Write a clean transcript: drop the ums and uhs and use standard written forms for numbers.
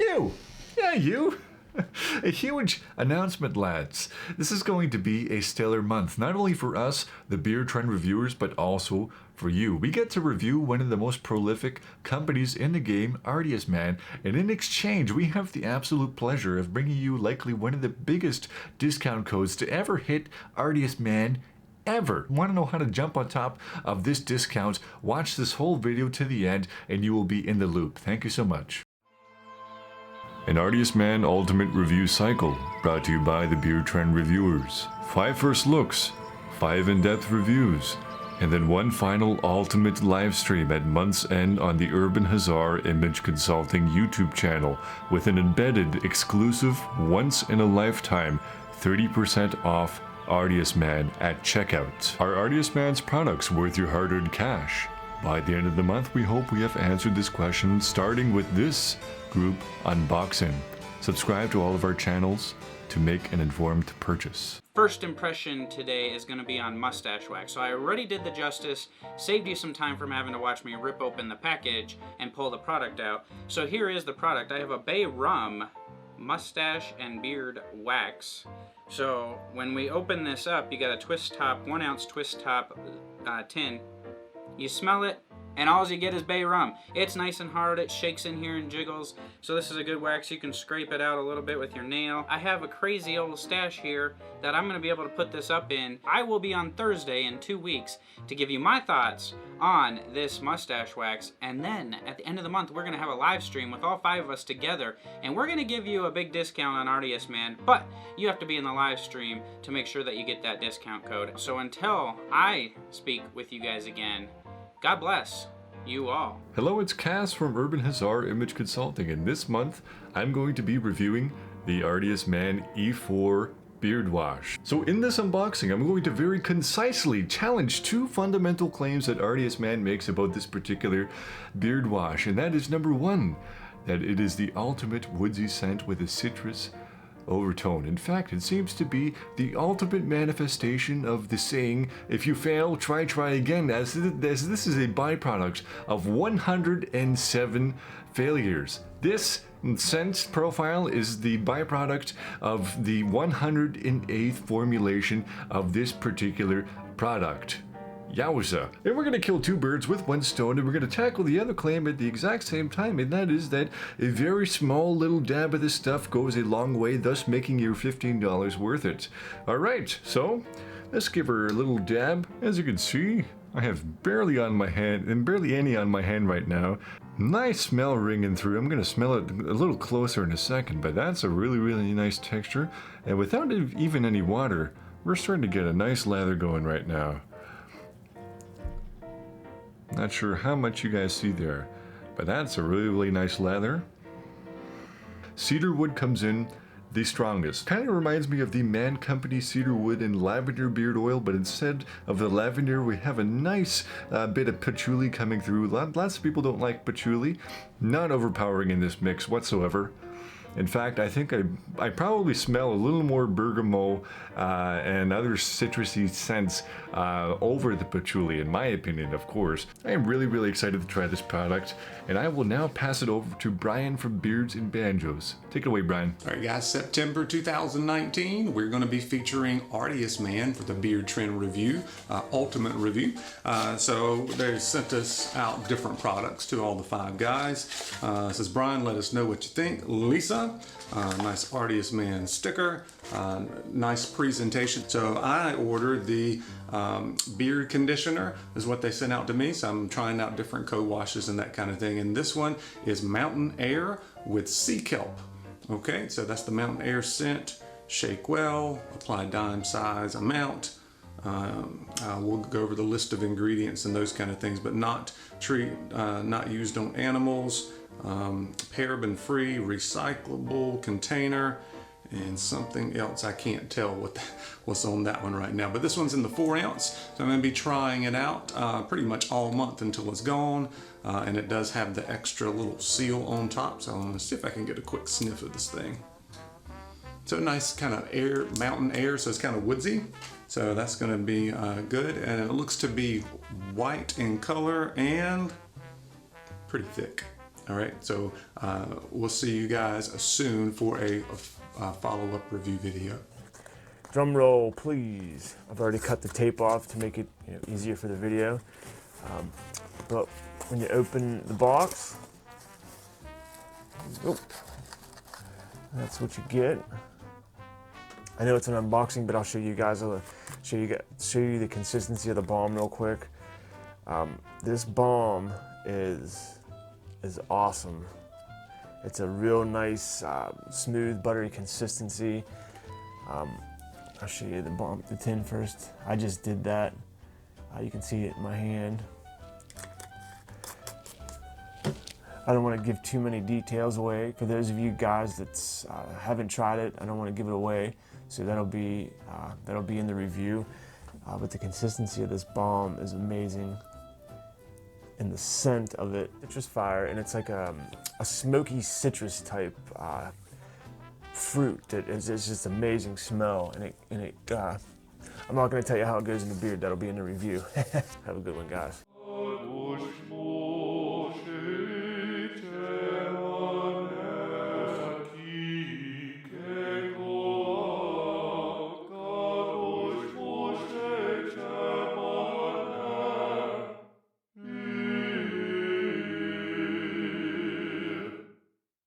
You! Yeah, you! A huge announcement, lads. This is going to be a stellar month, not only for us, the beer trend reviewers, but also for you. We get to review one of the most prolific companies in the game, Artius, man, and in exchange, we have the absolute pleasure of bringing you likely one of the biggest discount codes to ever hit Artius, man, ever. Want to know how to jump on top of this discount? Watch this whole video to the end and you will be in the loop. Thank you so much. An Artius Man Ultimate Review Cycle, brought to you by the Beer Trend Reviewers. 5 first looks, 5 in-depth reviews, and then one final ultimate live stream at month's end on the Urban Hazard Image Consulting YouTube channel with an embedded, exclusive, once-in-a-lifetime 30% off Artius Man at checkout. Are Artius Man's products worth your hard-earned cash? By the end of the month, we hope we have answered this question, starting with this group unboxing. Subscribe to all of our channels to make an informed purchase. First impression today is going to be on mustache wax. So I already did the justice, saved you some time from having to watch me rip open the package and pull the product out. So here is the product. I have a Bay Rum mustache and beard wax. So when we open this up, you got a twist top, 1 ounce twist top tin. You smell it, and all you get is Bay Rum. It's nice and hard, it shakes in here and jiggles. So this is a good wax. You can scrape it out a little bit with your nail. I have a crazy old stash here that I'm gonna be able to put this up in. I will be on Thursday in 2 weeks to give you my thoughts on this mustache wax. And then at the end of the month, we're gonna have a live stream with all 5 of us together. And we're gonna give you a big discount on Artius, man. But you have to be in the live stream to make sure that you get that discount code. So until I speak with you guys again, God bless you all. Hello, it's Cass from Urban Hazard Image Consulting, and this month I'm going to be reviewing the Artius Man E4 Beard Wash. So in this unboxing, I'm going to very concisely challenge 2 fundamental claims that Artius Man makes about this particular beard wash, and that is number 1, that it is the ultimate woodsy scent with a citrus overtone. In fact, it seems to be the ultimate manifestation of the saying, if you fail, try again, as this is a byproduct of 107 failures. This scent profile is the byproduct of the 108th formulation of this particular product. Yowza. And we're going to kill 2 birds with 1 stone, and we're going to tackle the other claim at the exact same time, and that is that a very small little dab of this stuff goes a long way, thus making your $15 worth it. Alright, so let's give her a little dab. As you can see, I have barely on my hand, and barely any on my hand right now. Nice smell ringing through. I'm going to smell it a little closer in a second, but that's a really nice texture. And without even any water, we're starting to get a nice lather going right now. Not sure how much you guys see there, but that's a really nice lather. Cedar wood comes in the strongest. Kind of reminds me of the Man Company cedar wood and lavender beard oil, but instead of the lavender, we have a nice bit of patchouli coming through. Lots of people don't like patchouli. Not overpowering in this mix whatsoever. In fact, I think I probably smell a little more bergamot and other citrusy scents over the patchouli, in my opinion, of course. I am really excited to try this product, and I will now pass it over to Brian from Beards and Banjos. Take it away, Brian. All right, guys, September 2019, we're going to be featuring Artius Man for the Beard Trend Review, Ultimate Review. So they sent us out different products to all the 5 guys. Says, Brian, let us know what you think. Lisa, nice Artius Man sticker, nice presentation. So I ordered the beard conditioner is what they sent out to me. So I'm trying out different co-washes and that kind of thing. And this one is Mountain Air with Sea Kelp. Okay, so that's the Mountain Air scent. Shake well, apply dime size amount. We'll go over the list of ingredients and those kind of things, but not used on animals. Paraben free, recyclable container, and something else I can't tell what's on that one right now, but this one's in the 4 ounce, so I'm going to be trying it out pretty much all month until it's gone, and it does have the extra little seal on top, so I'm going to see if I can get a quick sniff of this thing. So nice kind of air, mountain air, so it's kind of woodsy, so that's going to be good, and it looks to be white in color and pretty thick. All right, so we'll see you guys soon for a follow-up review video. Drum roll, please. I've already cut the tape off to make it easier for the video. But when you open the box, that's what you get. I know it's an unboxing, but I'll show you guys. Show you the consistency of the balm real quick. This balm is awesome. It's a real nice, smooth, buttery consistency. I'll show you the tin first. I just did that. You can see it in my hand. I don't want to give too many details away. For those of you guys that haven't tried it, I don't want to give it away. So that'll be in the review. But the consistency of this balm is amazing. And the scent of it, citrus fire, and it's like a smoky citrus type fruit that is just amazing smell. And I'm not going to tell you how it goes in the beard. That'll be in the review. Have a good one, guys.